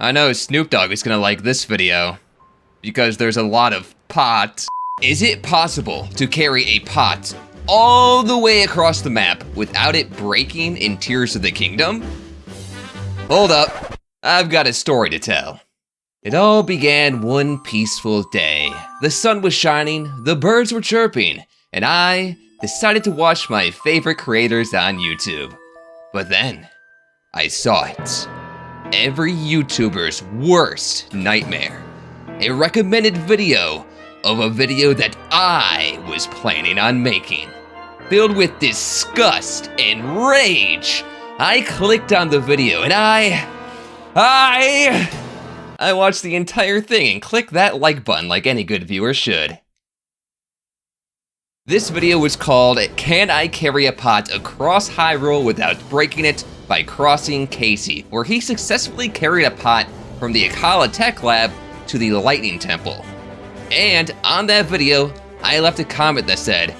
I know Snoop Dogg is gonna like this video, because there's a lot of pots. Is it possible to carry a pot all the way across the map without it breaking in Tears of the Kingdom? Hold up, I've got a story to tell. It all began one peaceful day. The sun was shining, the birds were chirping, and I decided to watch my favorite creators on YouTube. But then, I saw it. Every YouTuber's worst nightmare. A recommended video of a video that I was planning on making. Filled with disgust and rage, I clicked on the video and I watched the entire thing and clicked that like button like any good viewer should. This video was called, Can I Carry a Pot Across Hyrule Without Breaking It by Crossing Casey, where he successfully carried a pot from the Akkala Tech Lab to the Lightning Temple. And on that video, I left a comment that said,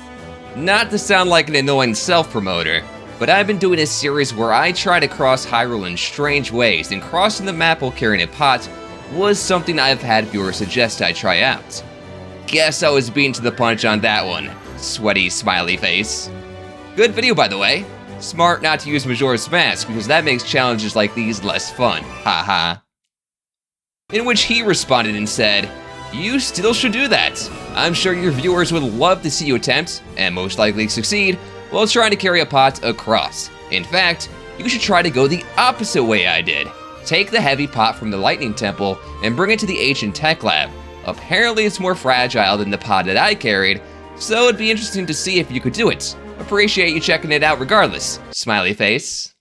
not to sound like an annoying self-promoter, but I've been doing a series where I try to cross Hyrule in strange ways, and crossing the map while carrying a pot was something I've had viewers suggest I try out. Guess I was beaten to the punch on that one. Sweaty smiley face. Good video, by the way. Smart not to use Majora's Mask, because that makes challenges like these less fun. Haha. In which he responded and said, you still should do that. I'm sure your viewers would love to see you attempt, and most likely succeed, while trying to carry a pot across. In fact, you should try to go the opposite way I did. Take the heavy pot from the Lightning Temple and bring it to the Ancient Tech Lab. Apparently it's more fragile than the pot that I carried, so it'd be interesting to see if you could do it. Appreciate you checking it out regardless, smiley face.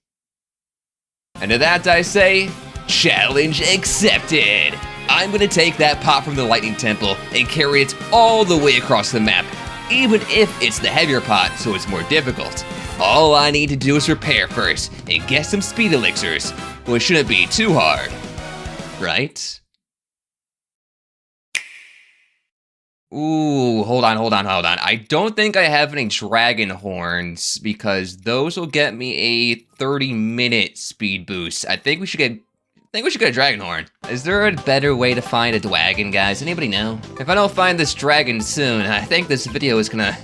And to that I say, challenge accepted. I'm gonna take that pot from the Lightning Temple and carry it all the way across the map, even if it's the heavier pot, so it's more difficult. All I need to do is prepare first and get some speed elixirs, which shouldn't be too hard, right? Ooh, hold on. I don't think I have any dragon horns, because those will get me a 30-minute speed boost. I think we should get a dragon horn. Is there a better way to find a dragon, guys? Anybody know? If I don't find this dragon soon, I think this video is gonna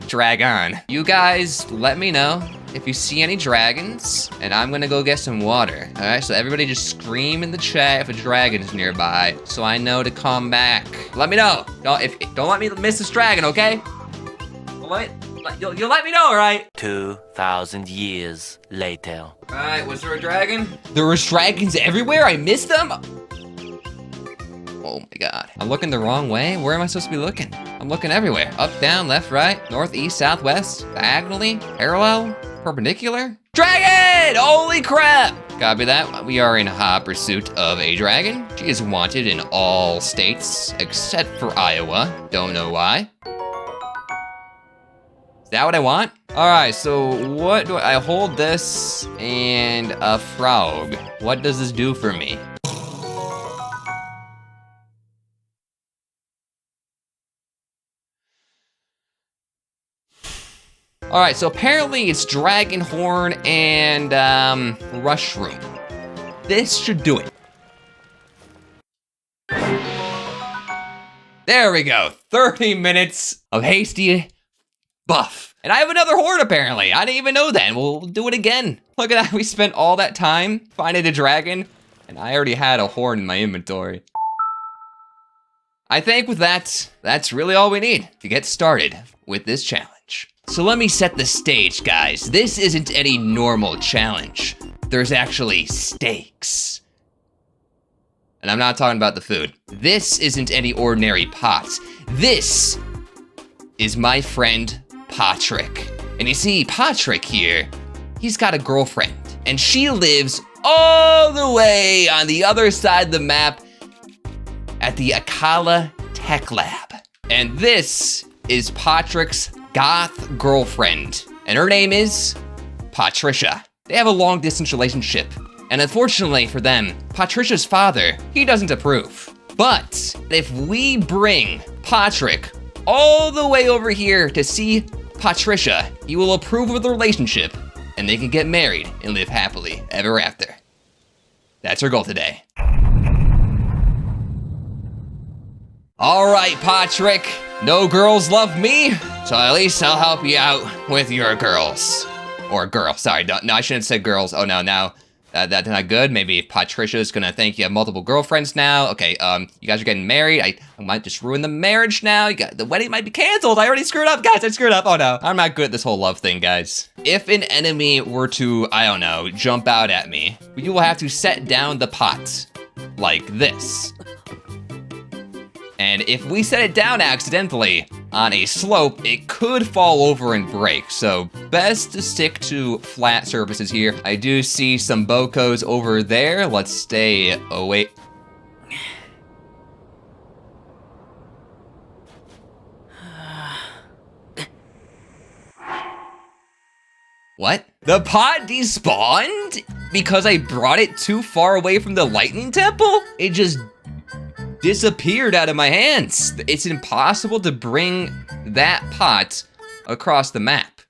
drag on. You guys, let me know if you see any dragons, and I'm gonna go get some water. All right, so everybody just scream in the chat if a dragon's nearby, so I know to come back. Let me know. Don't let me miss this dragon, okay? You'll let me know, all right? 2,000 years later. All right, was there a dragon? There was dragons everywhere? I missed them? Oh my god. I'm looking the wrong way? Where am I supposed to be looking? I'm looking everywhere. Up, down, left, right, north, east, southwest, diagonally, parallel, perpendicular. Dragon! Holy crap! Copy that. We are in hot pursuit of a dragon. She is wanted in all states except for Iowa. Don't know why. Is that what I want? All right, so what do I hold this and a frog? What does this do for me? All right, so apparently it's dragon horn and mushroom. This should do it. There we go, 30 minutes of hasty buff. And I have another horn apparently. I didn't even know that. We'll do it again. Look at that, we spent all that time finding a dragon, and I already had a horn in my inventory. I think with that, that's really all we need to get started with this challenge. So let me set the stage, guys. This isn't any normal challenge. There's actually stakes. And I'm not talking about the food. This isn't any ordinary pot. This is my friend Patrick. And you see, Patrick here, he's got a girlfriend, and she lives all the way on the other side of the map at the Akkala Tech Lab. And this is Patrick's goth girlfriend, and her name is Patricia. They have a long-distance relationship, and unfortunately for them, Patricia's father, he doesn't approve. But if we bring Patrick all the way over here to see Patricia, he will approve of the relationship, and they can get married and live happily ever after. That's our goal today. All right, Patrick. No girls love me, so at least I'll help you out with your girls. Or girl, sorry, no, I shouldn't have said girls. Oh no, now that's not good. Maybe Patricia's gonna think you have multiple girlfriends now. Okay, you guys are getting married. I might just ruin the marriage now. The wedding might be canceled. I already screwed up, guys. I screwed up. Oh no, I'm not good at this whole love thing, guys. If an enemy were to, I don't know, jump out at me, you will have to set down the pot like this. And if we set it down accidentally on a slope, it could fall over and break. So best to stick to flat surfaces here. I do see some Bokos over there. Let's stay away. What? The pot despawned because I brought it too far away from the lightning temple? It just disappeared out of my hands. It's impossible to bring that pot across the map.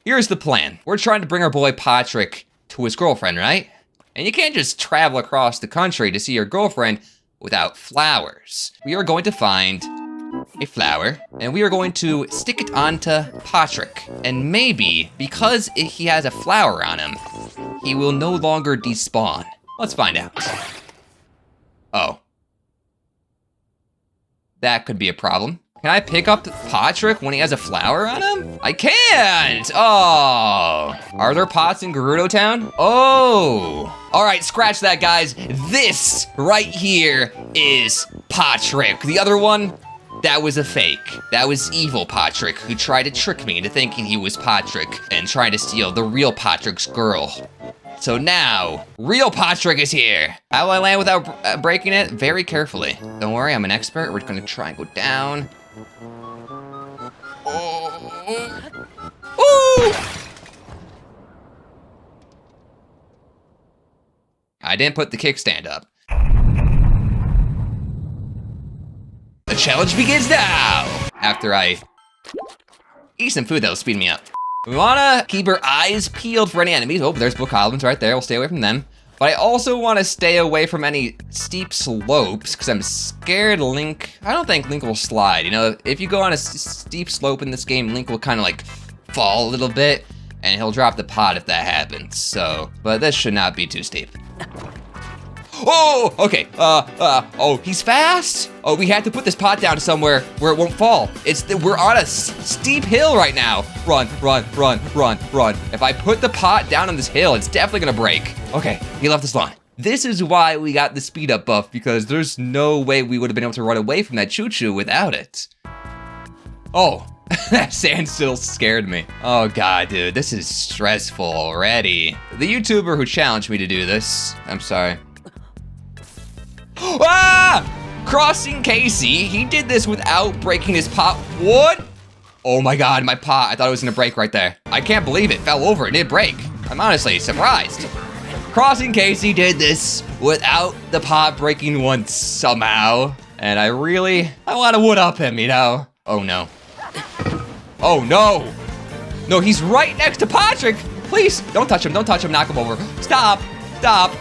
Here's the plan. We're trying to bring our boy Patrick to his girlfriend, right? And you can't just travel across the country to see your girlfriend without flowers. We are going to find a flower, and we are going to stick it onto Patrick. And maybe, because he has a flower on him, he will no longer despawn. Let's find out. Oh. That could be a problem. Can I pick up Patrick when he has a flower on him? I can't! Oh. Are there pots in Gerudo Town? Oh. All right, scratch that, guys. This right here is Patrick. The other one, that was a fake. That was evil Patrick, who tried to trick me into thinking he was Patrick and trying to steal the real Patrick's girl. So now, real Patrick is here. How will I land without breaking it? Very carefully. Don't worry, I'm an expert. We're gonna try and go down. Oh. Ooh. I didn't put the kickstand up. The challenge begins now! After I eat some food that'll speed me up. We wanna keep our eyes peeled for any enemies. Oh, there's bokoblins right there. We'll stay away from them. But I also wanna stay away from any steep slopes because I'm scared Link, I don't think Link will slide. You know, if you go on a steep slope in this game, Link will kind of like fall a little bit and he'll drop the pot if that happens. So, but this should not be too steep. Oh, okay, oh, he's fast? Oh, we have to put this pot down somewhere where it won't fall. We're on a steep hill right now. Run, run, run, run, run. If I put the pot down on this hill, it's definitely gonna break. Okay, he left us alone. This is why we got the speed up buff, because there's no way we would have been able to run away from that choo-choo without it. Oh, that sand still scared me. Oh God, dude, this is stressful already. The YouTuber who challenged me to do this, I'm sorry. Ah! Crossing Casey, he did this without breaking his pot. What? Oh my God, my pot, I thought it was gonna break right there. I can't believe it fell over, it did break. I'm honestly surprised. Crossing Casey did this without the pot breaking once somehow. And I wanna wood up him, you know? Oh no. Oh no. No, he's right next to Patrick. Please, don't touch him, knock him over. Stop, stop.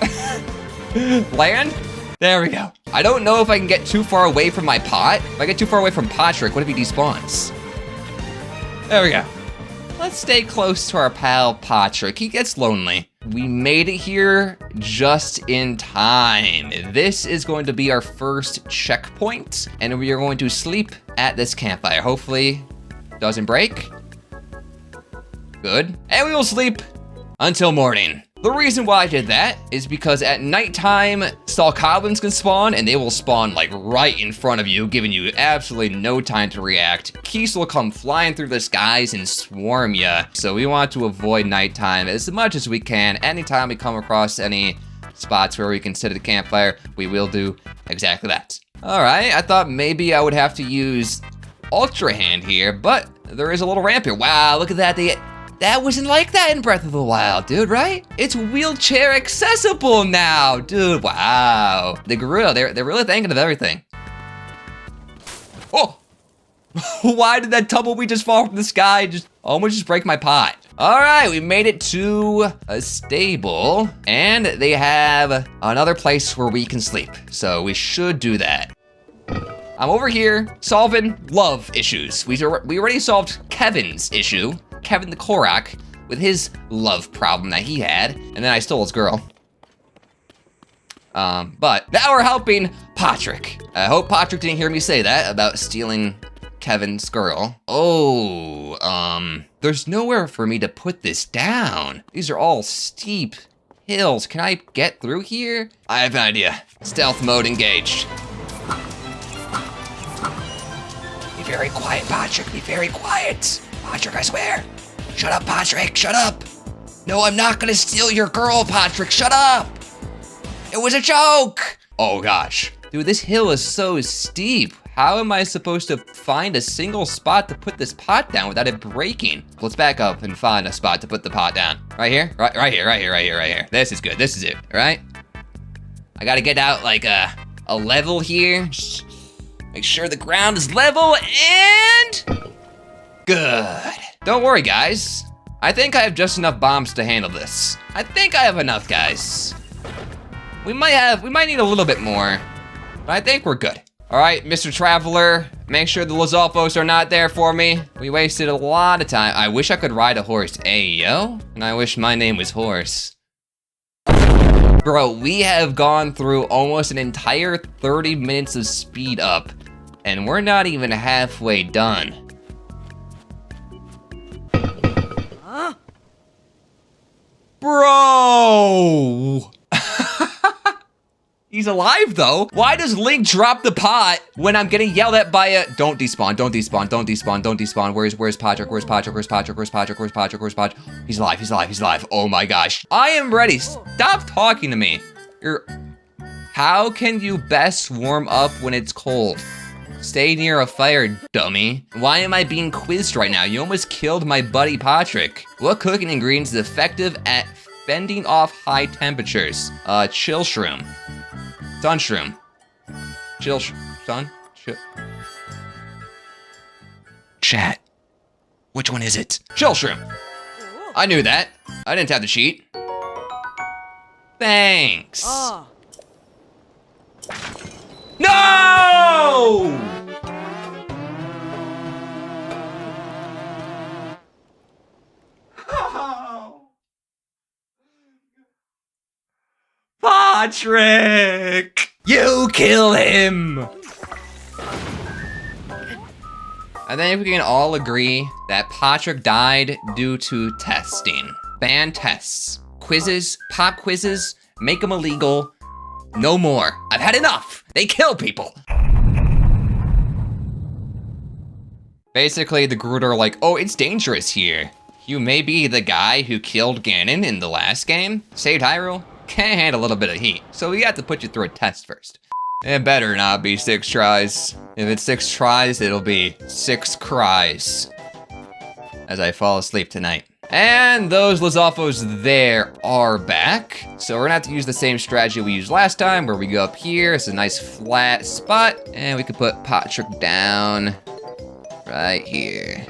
Land? There we go. I don't know if I can get too far away from my pot. If I get too far away from Patrick, what if he despawns? There we go. Let's stay close to our pal Patrick. He gets lonely. We made it here just in time. This is going to be our first checkpoint, and we are going to sleep at this campfire. Hopefully, it doesn't break. Good. And we will sleep until morning. The reason why I did that is because at nighttime, Stalkoblins can spawn, and they will spawn like right in front of you, giving you absolutely no time to react. Keys will come flying through the skies and swarm you. So we want to avoid nighttime as much as we can. Anytime we come across any spots where we can sit at a campfire, we will do exactly that. All right, I thought maybe I would have to use Ultra Hand here, but there is a little ramp here. Wow, look at that. That wasn't like that in Breath of the Wild, dude, right? It's wheelchair accessible now, dude, wow. The Gerudo, they're really thinking of everything. Oh, why did that tumbleweed just fall from the sky? Almost just break my pot. All right, we made it to a stable, and they have another place where we can sleep, so we should do that. I'm over here solving love issues. We already solved Kevin's issue, Kevin the Korok, with his love problem that he had, and then I stole his girl. But now we're helping Patrick. I hope Patrick didn't hear me say that about stealing Kevin's girl. Oh, there's nowhere for me to put this down. These are all steep hills. Can I get through here? I have an idea. Stealth mode engaged. Be very quiet, Patrick. Be very quiet. Patrick, I swear. Shut up, Patrick. Shut up. No, I'm not gonna steal your girl, Patrick. Shut up. It was a joke. Oh gosh. Dude, this hill is so steep. How am I supposed to find a single spot to put this pot down without it breaking? Let's back up and find a spot to put the pot down. Right here? Right here. This is good. This is it, right? I gotta get out like a level here. Just make sure the ground is level and good. Don't worry, guys. I think I have just enough bombs to handle this. I think I have enough, guys. We might need a little bit more, but I think we're good. All right, Mr. Traveler, make sure the Lizalfos are not there for me. We wasted a lot of time. I wish I could ride a horse. Ayo? And I wish my name was Horse. Bro, we have gone through almost an entire 30 minutes of speed up, and we're not even halfway done. Huh? Bro! He's alive though. Why does Link drop the pot when I'm getting yelled at by a, don't despawn, don't despawn, don't despawn, don't despawn. Where's Patrick? Where's Patrick? Where's Patrick? Where's Patrick? Where's Patrick? Where's Patrick? He's alive, he's alive, he's alive. Oh my gosh. I am ready. Stop talking to me. How can you best warm up when it's cold? Stay near a fire, dummy. Why am I being quizzed right now? You almost killed my buddy Patrick. What cooking ingredient is effective at fending off high temperatures? Chill shroom. Sun shroom. Chat. Which one is it? Chill shroom. I knew that. I didn't have to cheat. Thanks. No! Patrick! You kill him! I think we can all agree that Patrick died due to testing. Ban tests, quizzes, pop quizzes, make them illegal. No more. I've had enough. They kill people. Basically, the Gerudo are like, oh, it's dangerous here. You may be the guy who killed Ganon in the last game, saved Hyrule, can't handle a little bit of heat, so we have to put you through a test first. It better not be 6 tries. If it's 6 tries, it'll be 6 cries as I fall asleep tonight. And those Lizalfos there are back. So we're gonna have to use the same strategy we used last time, where we go up here, it's a nice flat spot, and we can put Patrick down right here.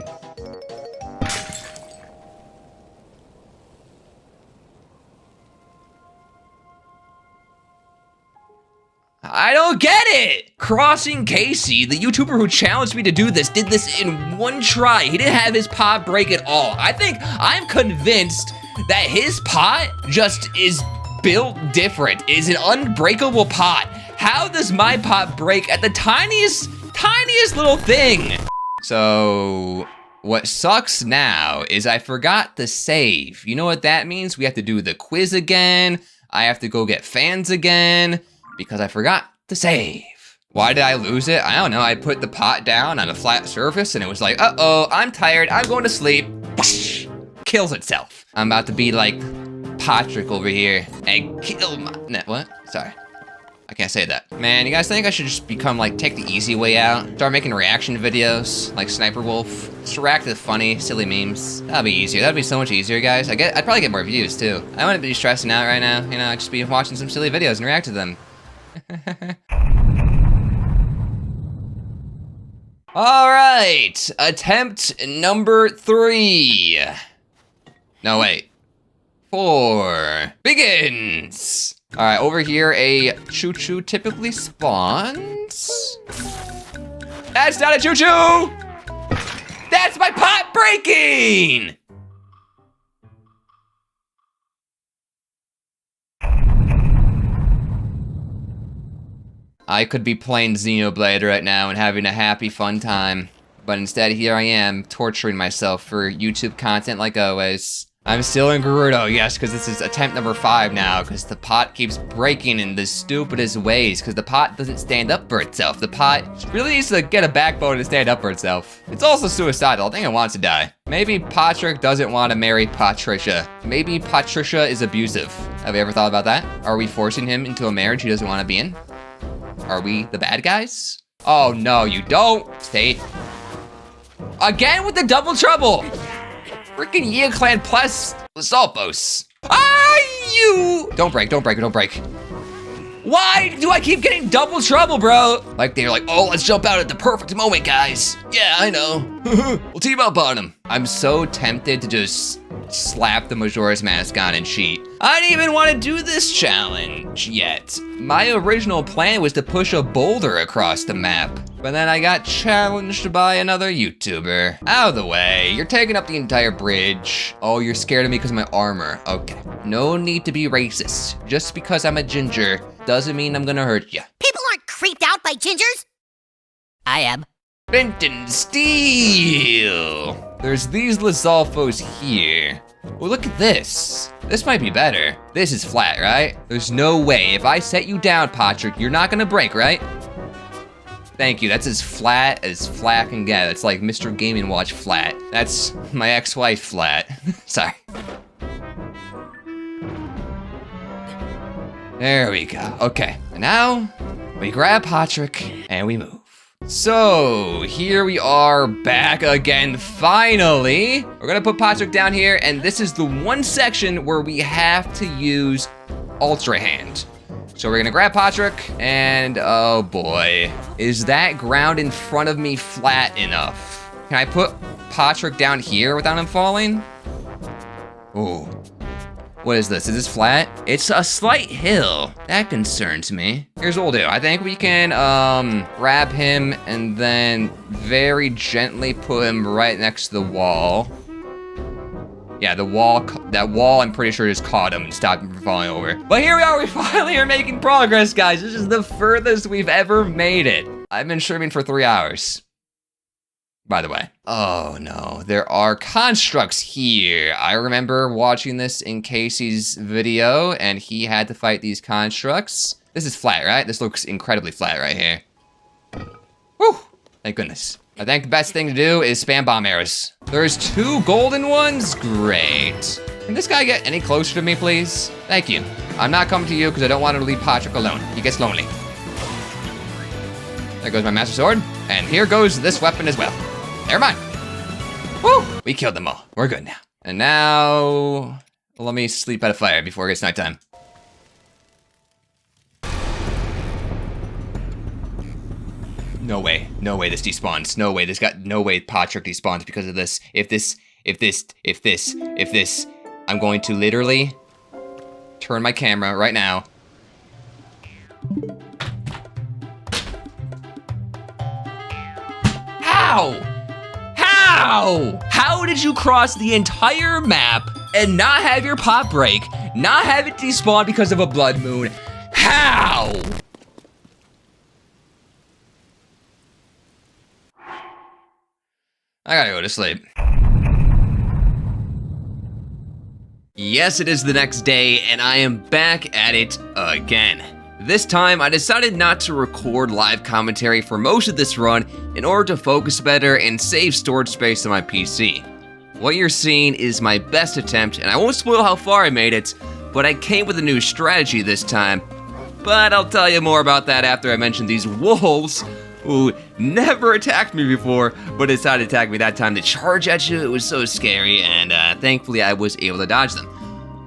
I don't get it! Crossing Casey, the YouTuber who challenged me to do this, did this in 1 try. He didn't have his pot break at all. I'm convinced that his pot just is built different, is an unbreakable pot. How does my pot break at the tiniest little thing? So, what sucks now is I forgot to save. You know what that means? We have to do the quiz again. I have to go get fans again, because I forgot to save. Why did I lose it? I don't know. I put the pot down on a flat surface and it was like, uh-oh, I'm tired, I'm going to sleep. Whoosh! Kills itself. I'm about to be like Patrick over here and kill my, no, what? Sorry. I can't say that. Man, you guys think I should just become like, take the easy way out? Start making reaction videos like Sniper Wolf. Just react to the funny, silly memes. That'd be easier. That'd be so much easier, guys. I'd probably get more views too. I wouldn't be stressing out right now. You know, I'd just be watching some silly videos and react to them. All right, attempt number 3. No, wait. 4 begins. All right, over here, a choo-choo typically spawns. That's not a choo-choo! That's my pot breaking! I could be playing Xenoblade right now and having a happy, fun time. But instead, here I am, torturing myself for YouTube content like always. I'm still in Gerudo, yes, because this is attempt number 5 now, because the pot keeps breaking in the stupidest ways, because the pot doesn't stand up for itself. The pot really needs to get a backbone to stand up for itself. It's also suicidal. I think it wants to die. Maybe Patrick doesn't want to marry Patricia. Maybe Patricia is abusive. Have you ever thought about that? Are we forcing him into a marriage he doesn't want to be in? Are we the bad guys? Oh no, you don't. Stay. Again with the double trouble. Freaking Yi Clan plus Zalfos. Ah, you! Don't break, don't break, don't break. Why do I keep getting double trouble, bro? Like they're like, oh, let's jump out at the perfect moment, guys. Yeah, I know. We'll team up on him. I'm so tempted to just slap the Majora's Mask on and cheat. I didn't even want to do this challenge yet. My original plan was to push a boulder across the map, but then I got challenged by another YouTuber. Out of the way, you're taking up the entire bridge. Oh, you're scared of me because of my armor. Okay, no need to be racist. Just because I'm a ginger doesn't mean I'm gonna hurt you. People aren't creeped out by gingers. I am. Benton Steel! There's these Lizalfos here. Oh, look at this. This might be better. This is flat, right? There's no way. If I set you down, Patrick, you're not gonna break, right? Thank you. That's as flat can get. It's like Mr. Game & Watch flat. That's my ex-wife flat. Sorry. There we go. Okay. And now we grab Patrick and we move. So here we are back again, finally. We're gonna put Patrick down here, and this is the one section where we have to use Ultra Hand. So we're gonna grab Patrick, and oh boy, is that ground in front of me flat enough? Can I put Patrick down here without him falling? Ooh. What is this? Is this flat? It's a slight hill. That concerns me. Here's what we'll do. I think we can grab him and then very gently put him right next to the wall. Yeah, the wall, that wall I'm pretty sure just caught him and stopped him from falling over. But here we are, we finally are making progress, guys. This is the furthest we've ever made it. I've been streaming for 3 hours. By the way. Oh no, there are constructs here. I remember watching this in Casey's video and he had to fight these constructs. This is flat, right? This looks incredibly flat right here. Whew, thank goodness. I think the best thing to do is spam bomb arrows. There's 2 golden ones, great. Can this guy get any closer to me, please? Thank you. I'm not coming to you because I don't want to leave Patrick alone. He gets lonely. There goes my Master Sword, and here goes this weapon as well. Never mind. Woo! We killed them all. We're good now. And now, let me sleep at a fire before it gets nighttime. No way. No way this despawns. No way this got. No way Patrick despawns because of this. If this, I'm going to literally turn my camera right now. How? How? How did you cross the entire map and not have your pot break, not have it despawn because of a blood moon? How? I gotta go to sleep. Yes, it is the next day, and I am back at it again. This time, I decided not to record live commentary for most of this run in order to focus better and save storage space on my PC. What you're seeing is my best attempt, and I won't spoil how far I made it, but I came with a new strategy this time. But I'll tell you more about that after I mention these wolves who never attacked me before, but decided to attack me that time to charge at you. It was so scary, and thankfully I was able to dodge them.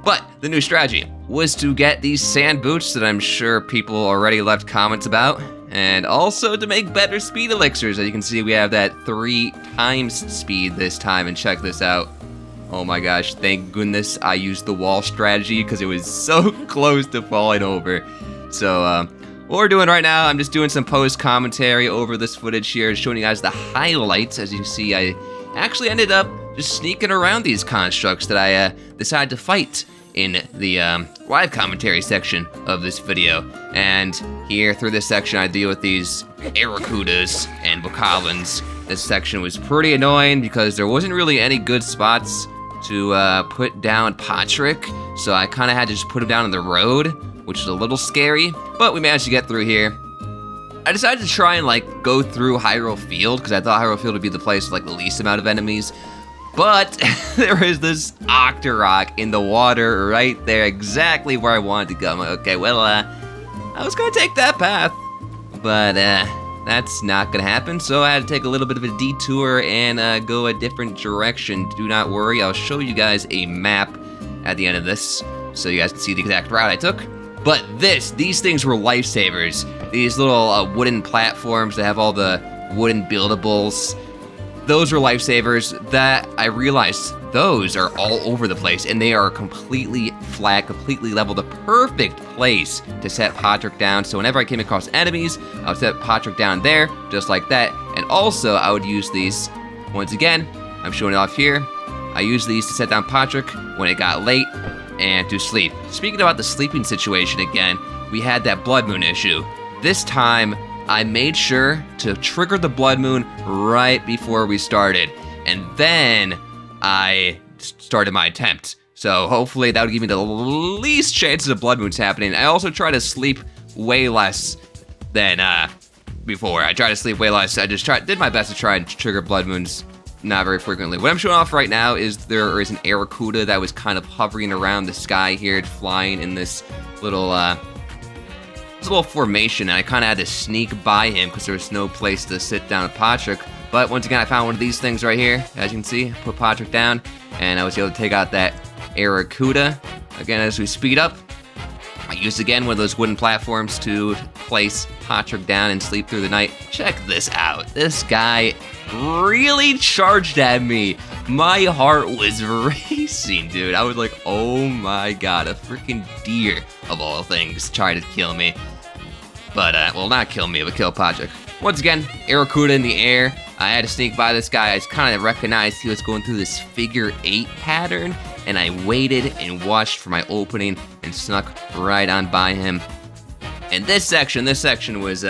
But the new strategy was to get these sand boots that I'm sure people already left comments about, and also to make better speed elixirs. As you can see, we have that 3 times speed this time, and check this out. Oh my gosh, thank goodness I used the wall strategy because it was so close to falling over. So what we're doing right now, I'm just doing some post-commentary over this footage here, showing you guys the highlights. As you see, I actually ended up just sneaking around these constructs that I decided to fight in the live commentary section of this video. And here, through this section, I deal with these Arracudas and Bokoblins. This section was pretty annoying because there wasn't really any good spots to put down Patrick, so I kind of had to just put him down on the road, which is a little scary, but we managed to get through here. I decided to try and go through Hyrule Field, because I thought Hyrule Field would be the place with the least amount of enemies, but there is this Octorok in the water right there, exactly where I wanted to go. I'm like, okay, well, I was gonna take that path, but that's not gonna happen, so I had to take a little bit of a detour and go a different direction. Do not worry, I'll show you guys a map at the end of this, so you guys can see the exact route I took. But these things were lifesavers. These little wooden platforms that have all the wooden buildables, those were lifesavers that I realized those are all over the place, and they are completely flat, completely level, the perfect place to set Patrick down. So whenever I came across enemies, I would set Patrick down there, just like that. And also, I would use these, once again, I'm showing it off here, I use these to set down Patrick when it got late and to sleep. Speaking about the sleeping situation again, we had that blood moon issue. This time, I made sure to trigger the blood moon right before we started, and then I started my attempt. So hopefully that would give me the least chances of blood moons happening. I also try to sleep way less than before. I try to sleep way less. I just did my best to try and trigger blood moons not very frequently. What I'm showing off right now is there is an Arracuda that was kind of hovering around the sky here, flying in this little formation, and I kind of had to sneak by him because there was no place to sit down with Patrick. But once again, I found one of these things right here. As you can see, put Patrick down, and I was able to take out that Arracuda. Again, as we speed up, I used again one of those wooden platforms to place Patrick down and sleep through the night. Check this out. This guy really charged at me. My heart was racing, dude. I was like, oh my god, a freaking deer, of all things, tried to kill me. But, well, not kill me, but kill Patrick. Once again, Arracuda in the air. I had to sneak by this guy. I kind of recognized he was going through this figure 8 pattern, and I waited and watched for my opening and snuck right on by him. And this section was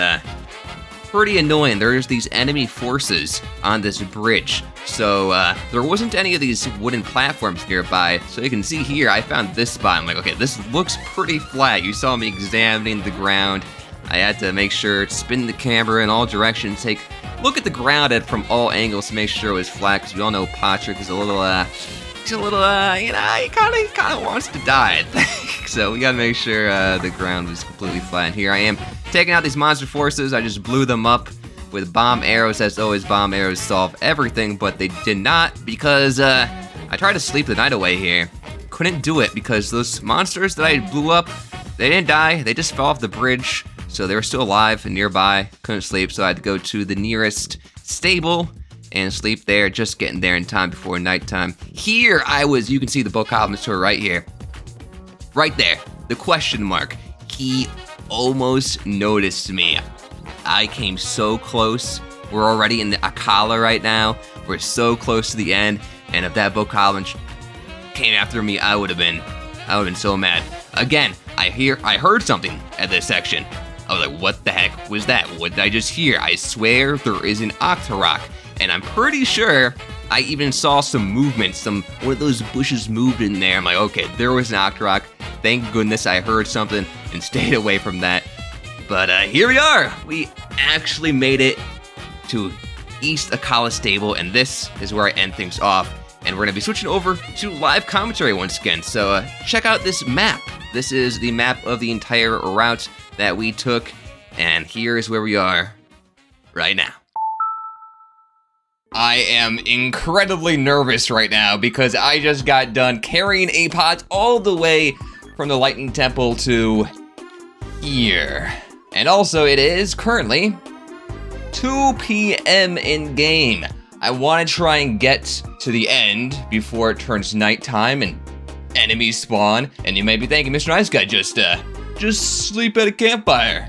pretty annoying. There's these enemy forces on this bridge, so there wasn't any of these wooden platforms nearby. So you can see here, I found this spot. I'm like, okay, this looks pretty flat. You saw me examining the ground. I had to make sure to spin the camera in all directions, look at the ground from all angles to make sure it was flat, because we all know Patrick is a little, he kind of wants to die, I think. So we gotta make sure the ground was completely flat. And here I am taking out these monster forces. I just blew them up with bomb arrows. As always, bomb arrows solve everything, but they did not, because I tried to sleep the night away here. Couldn't do it because those monsters that I blew up, they didn't die. They just fell off the bridge. So they were still alive and nearby, couldn't sleep, so I had to go to the nearest stable and sleep there, just getting there in time before nighttime. Here I was, you can see the Bokoblin tour right here. Right there, the question mark. He almost noticed me. I came so close. We're already in the Akkala right now. We're so close to the end, and if that Bokoblin came after me, I would have been so mad. Again, I heard something at this section. I was like, what the heck was that? What did I just hear? I swear there is an Octorok, and I'm pretty sure I even saw some movement, one of those bushes moved in there. I'm like, okay, there was an Octorok. Thank goodness I heard something and stayed away from that. But here we are. We actually made it to East Akkala Stable, and this is where I end things off. And we're gonna be switching over to live commentary once again. So check out this map. This is the map of the entire route that we took, and here is where we are right now. I am incredibly nervous right now because I just got done carrying a pot all the way from the Lightning Temple to here. And also it is currently 2 p.m. in game. I want to try and get to the end before it turns nighttime and enemies spawn, and you may be thinking, Mr. Nice Guy, just sleep at a campfire.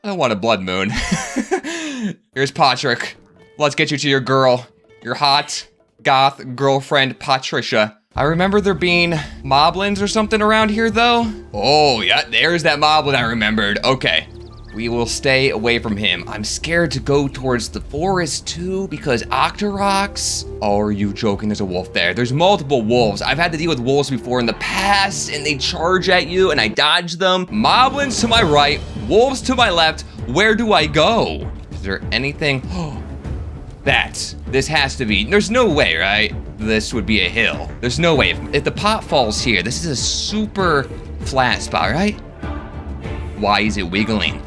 I don't want a blood moon. Here's Patrick. Let's get you to your girl. Your hot goth girlfriend, Patricia. I remember there being moblins or something around here, though. Oh, yeah, there's that moblin I remembered. Okay, we will stay away from him. I'm scared to go towards the forest, too, because Octoroks. Oh, are you joking? There's a wolf there. There's multiple wolves. I've had to deal with wolves before in the past, and they charge at you, and I dodge them. Moblins to my right, wolves to my left. Where do I go? Is there anything? Oh, this has to be. There's no way, right? This would be a hill. There's no way. If the pot falls here, this is a super flat spot, right? Why is it wiggling?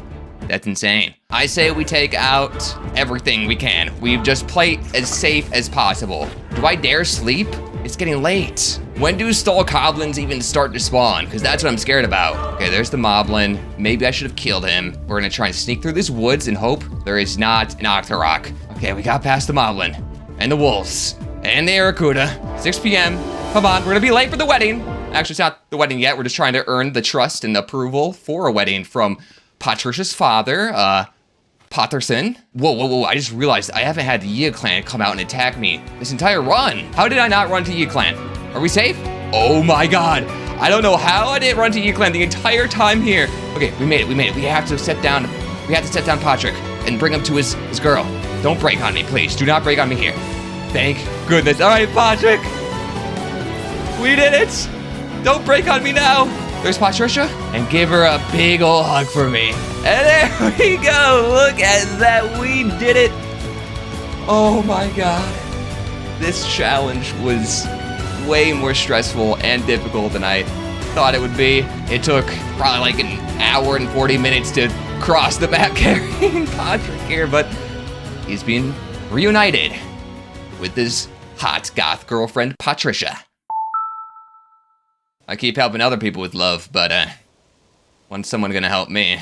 That's insane. I say we take out everything we can. We just play as safe as possible. Do I dare sleep? It's getting late. When do stall goblins even start to spawn? Because that's what I'm scared about. Okay, there's the moblin. Maybe I should have killed him. We're gonna try and sneak through these woods and hope there is not an Octorok. Okay, we got past the moblin and the wolves and the Aracuda. 6 p.m. Come on, we're gonna be late for the wedding. Actually, it's not the wedding yet. We're just trying to earn the trust and approval for a wedding from Patricia's father, Potterson. Whoa, I just realized I haven't had the Yi clan come out and attack me this entire run. How did I not run to Yi clan? Are we safe? Oh my God. I don't know how I didn't run to Yi clan the entire time here. Okay, we made it. We have to set down Patrick and bring him to his girl. Don't break on me, please. Do not break on me here. Thank goodness. All right, Patrick. We did it. Don't break on me now. There's Patricia. And give her a big ol' hug for me. And there we go. Look at that. We did it. Oh my God. This challenge was way more stressful and difficult than I thought it would be. It took probably like an hour and 40 minutes to cross the map carrying Patrick here, but he's being reunited with his hot goth girlfriend, Patricia. I keep helping other people with love, but when's someone gonna help me?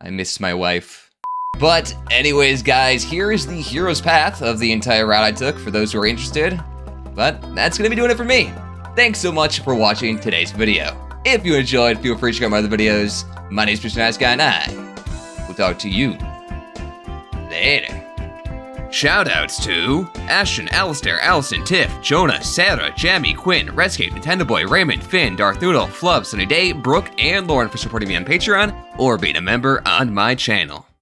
I miss my wife. But anyways, guys, here is the hero's path of the entire route I took for those who are interested. But that's gonna be doing it for me. Thanks so much for watching today's video. If you enjoyed, feel free to check out my other videos. My name is Mr. Nice Guy, and I will talk to you later. Shoutouts to Ashton, Alistair, Allison, Tiff, Jonah, Sarah, Jamie, Quinn, Redscape, Nintendo Boy, Raymond, Finn, Darth Noodle, Flub, Sunny Day, Brooke, and Lauren for supporting me on Patreon or being a member on my channel.